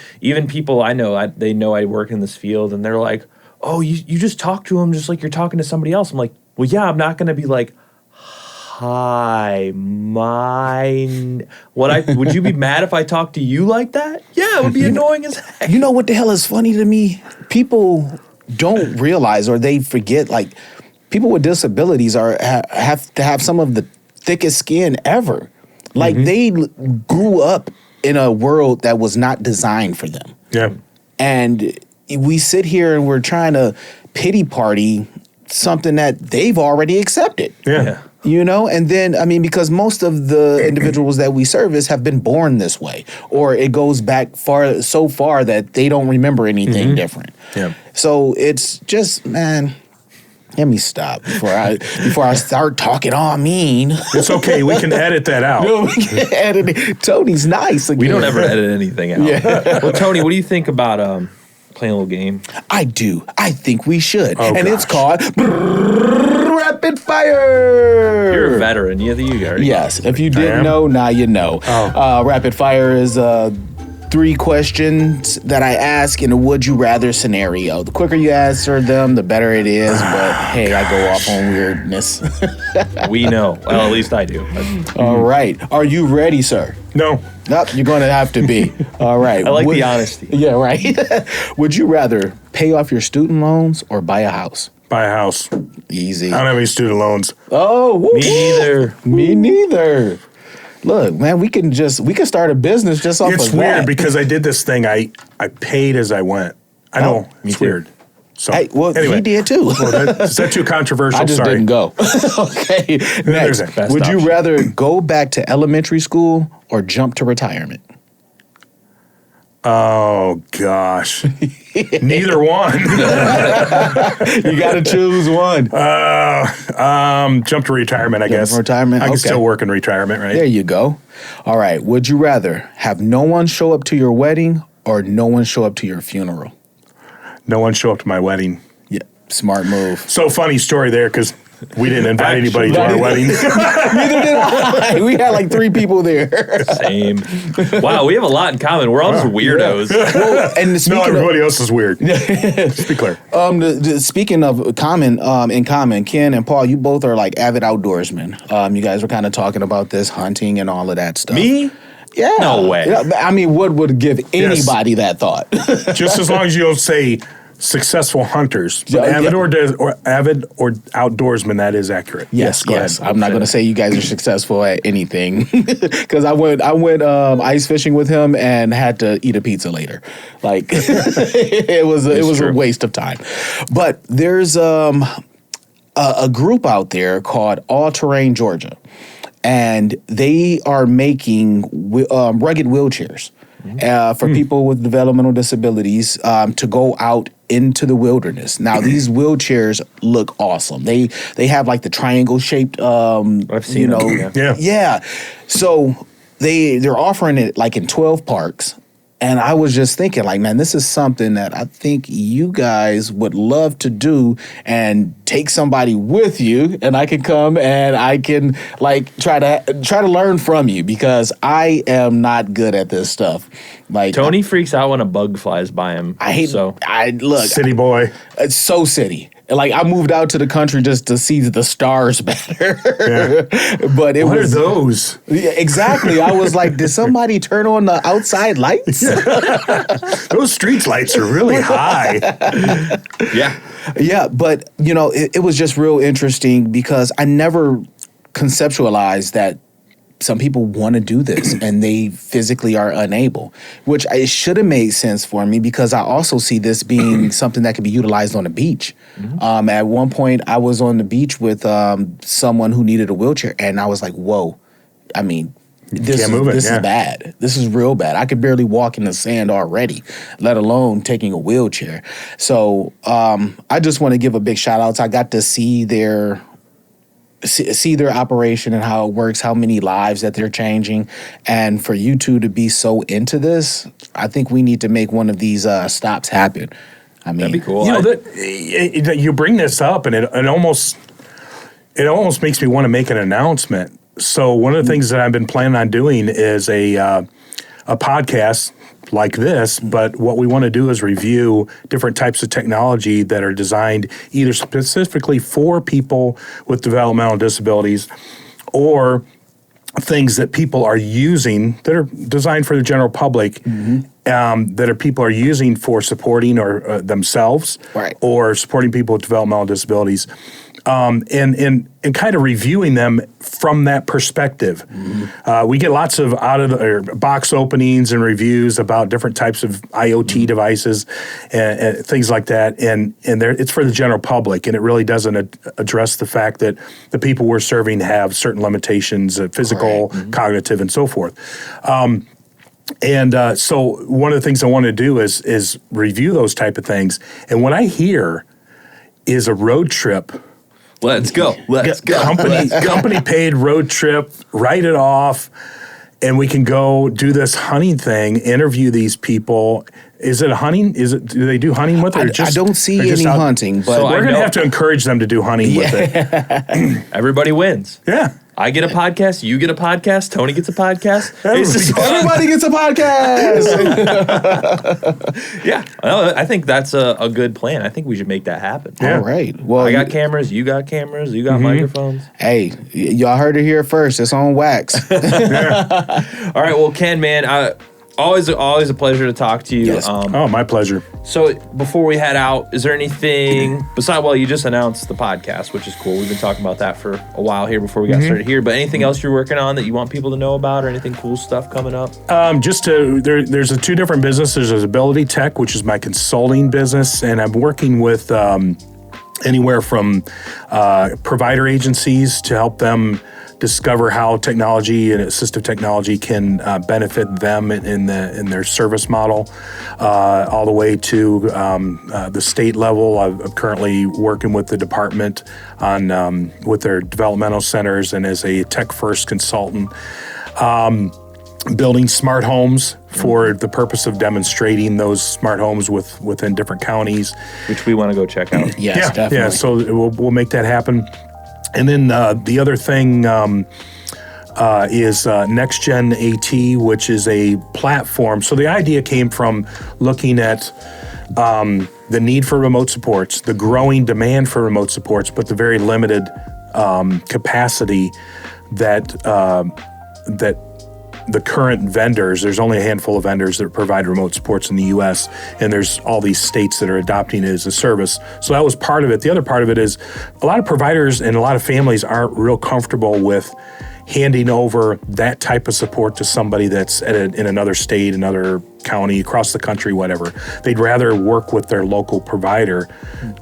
people I know, they know I work in this field, and they're like, "Oh, you just talk to them just like you're talking to somebody else." I'm like, "Well, yeah, I'm not going to be like, hi, mine. Would you be mad if I talked to you like that? Yeah, it would be annoying as heck."
You know what the hell is funny to me? People don't realize, or they forget, like, people with disabilities have to have some of the thickest skin ever. Like, they grew up in a world that was not designed for them.
Yeah.
And we sit here and we're trying to pity party something that they've already accepted.
Yeah.
You know, and then, I mean, because most of the individuals that we service have been born this way, or it goes back so far that they don't remember anything different.
Yeah.
So it's just, man, let me stop before I start talking all mean.
It's okay. We can edit that out.
No, we can edit it. Tony's nice again.
We don't ever edit anything out.
Yeah.
Well, Tony, what do you think about playing a little game?
I do. I think we should.
Oh,
and it's
gosh.
called Rapid Fire.
You're a veteran. You already.
Yes. If you
I
didn't
am?
know, now you know.
Oh.
Rapid Fire is 3 questions that I ask in a would you rather scenario. The quicker you answer them, the better it is. But hey, I go off on weirdness.
We know. Well, at least I do.
All right. Are you ready, sir?
No.
Nope, you're going to have to be. All right.
I like the honesty.
Yeah, right. Would you rather pay off your student loans or buy a house?
Buy a house.
Easy.
I don't have any student loans.
Oh, woo.
Me neither.
Me neither. Look, man, we can start a business just off
It's
of
weird
that.
because I did this thing. I paid as I went. I know.
me
It's
too.
weird. So
Hey, well,
anyway.
he did too.
Well, is that too controversial?
I just
Sorry.
didn't go. Okay.
there's
Next,
a
best
would you
option.
rather go back to elementary school or jump to retirement?
Oh gosh. Neither one.
You got to choose one.
Jump to retirement, I guess.
to retirement?
I can
Okay.
still work in retirement, right?
There you go. All right. Would you rather have no one show up to your wedding or no one show up to your funeral?
No one show up to my wedding.
Yeah, smart move.
So funny story there because we didn't invite anybody to our wedding.
Neither did I. We had like 3 people there.
Same. Wow, we have a lot in common. We're all just weirdos.
Well, and
No,
speaking of,
everybody else is weird. Let's be clear.
speaking of in common, Ken and Paul, you both are like avid outdoorsmen. You guys were kind of talking about this hunting and all of that stuff.
Me?
Yeah.
No way.
Yeah, I mean, what would give anybody that thought?
Just as long as you don't say successful hunters, but
Yeah,
avid
yeah.
or avid or outdoorsman, that is accurate.
Yes,
go
yes.
ahead.
I'm not going to say you guys are successful at anything because I went ice fishing with him and had to eat a pizza later. Like it was a waste of time. But there's a group out there called All Terrain Georgia, and they are making rugged wheelchairs. For people with developmental disabilities to go out into the wilderness. Now, these wheelchairs look awesome. They have like the triangle shaped,
I've seen them,
Yeah.
So they're offering it like in 12 parks. And I was just thinking, like, man, this is something that I think you guys would love to do and take somebody with you, and I can come and I can like try to learn from you because I am not good at this stuff. Like
Tony freaks out when a bug flies by him.
I hate.
So
I look.
City boy.
It's so city. Like I moved out to the country just to see the stars better. But it
What
was
are those?
Yeah, exactly. I was like, did somebody turn on the outside lights?
Those street lights are really high.
yeah.
Yeah, but you know, it was just real interesting because I never conceptualized that some people want to do this and they physically are unable, which it should have made sense for me because I also see this being something that could be utilized on the beach. At one point, I was on the beach with someone who needed a wheelchair, and I was like, whoa, I mean, this is bad. This is real bad. I could barely walk in the sand already, let alone taking a wheelchair. So I just want to give a big shout out. I got to see their operation and how it works, how many lives that they're changing. And for you two to be so into this, I think we need to make one of these stops happen. I mean,
That'd be cool.
You know, you bring this up, and it almost makes me want to make an announcement. So one of the things that I've been planning on doing is a podcast like this, but what we want to do is review different types of technology that are designed either specifically for people with developmental disabilities or things that people are using that are designed for the general public, that are people are using for supporting or themselves,
Right.
or supporting people with developmental disabilities, and kind of reviewing them from that perspective. We get lots of box openings and reviews about different types of IoT devices and things like that, and it's for the general public, and it really doesn't address the fact that the people we're serving have certain limitations, physical, cognitive, and so forth. So one of the things I want to do is review those type of things, and what I hear is a road trip.
Let's go. Let's go.
Company paid road trip, write it off, and we can go do this hunting thing, interview these people. Is it a hunting? Do they do hunting with it?
I don't see any hunting, but
So
We're
I
going to
know-
have to encourage them to do hunting with it.
Everybody wins.
Yeah.
I get a podcast, you get a podcast, Tony gets a podcast. It's just fun.
everybody gets a podcast.
Yeah, I think that's a good plan. I think we should make that happen.
Yeah.
All right. Well,
I got cameras, you got microphones.
hey, y'all heard it here first. It's on wax.
All right, well, Ken, man, always a pleasure to talk to you.
Yes.
Oh, my pleasure.
So before we head out, is there anything besides, well, you just announced the podcast, which is cool. We've been talking about that for a while here before we got started here, but anything else you're working on that you want people to know about, or anything cool stuff coming up?
There's two different businesses. There's Ability Tech, which is my consulting business, and I'm working with anywhere from provider agencies to help them discover how technology and assistive technology can benefit them in their service model, all the way to the state level. I'm currently working with the department on with their developmental centers and as a tech first consultant. Building smart homes for the purpose of demonstrating those smart homes within different counties.
Which we want to go check out.
Yes, definitely.
Yeah, so we'll make that happen. And then the other thing is Next Gen AT, which is a platform. So the idea came from looking at the need for remote supports, the growing demand for remote supports, but the very limited capacity that the current vendors, there's only a handful of vendors that provide remote supports in the U.S., and there's all these states that are adopting it as a service. So that was part of it. The other part of it is a lot of providers and a lot of families aren't real comfortable with handing over that type of support to somebody that's in another state, another county, across the country, whatever. They'd rather work with their local provider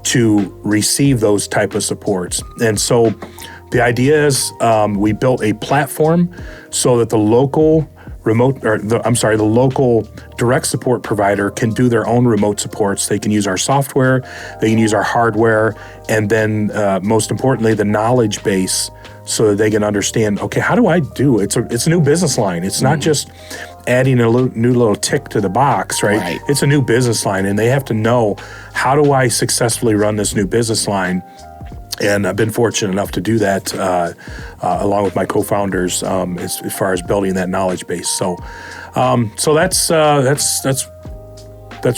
to receive those type of supports. And so the idea is we built a platform so that the local the local direct support provider can do their own remote supports. They can use our software, they can use our hardware, and then most importantly, the knowledge base so that they can understand, okay, how do I do it? It's a new business line. It's not just adding a new little tick to the box, right? It's a new business line, and they have to know, how do I successfully run this new business line? And I've been fortunate enough to do that along with my co-founders as far as building that knowledge base. So that's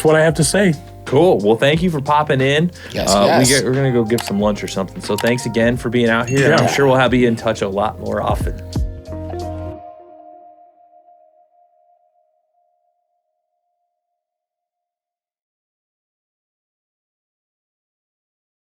what I have to say.
Cool. Well, thank you for popping in.
Yes, yes.
We're going to go get some lunch or something. So thanks again for being out here.
Yeah.
I'm sure we'll have you in touch a lot more often.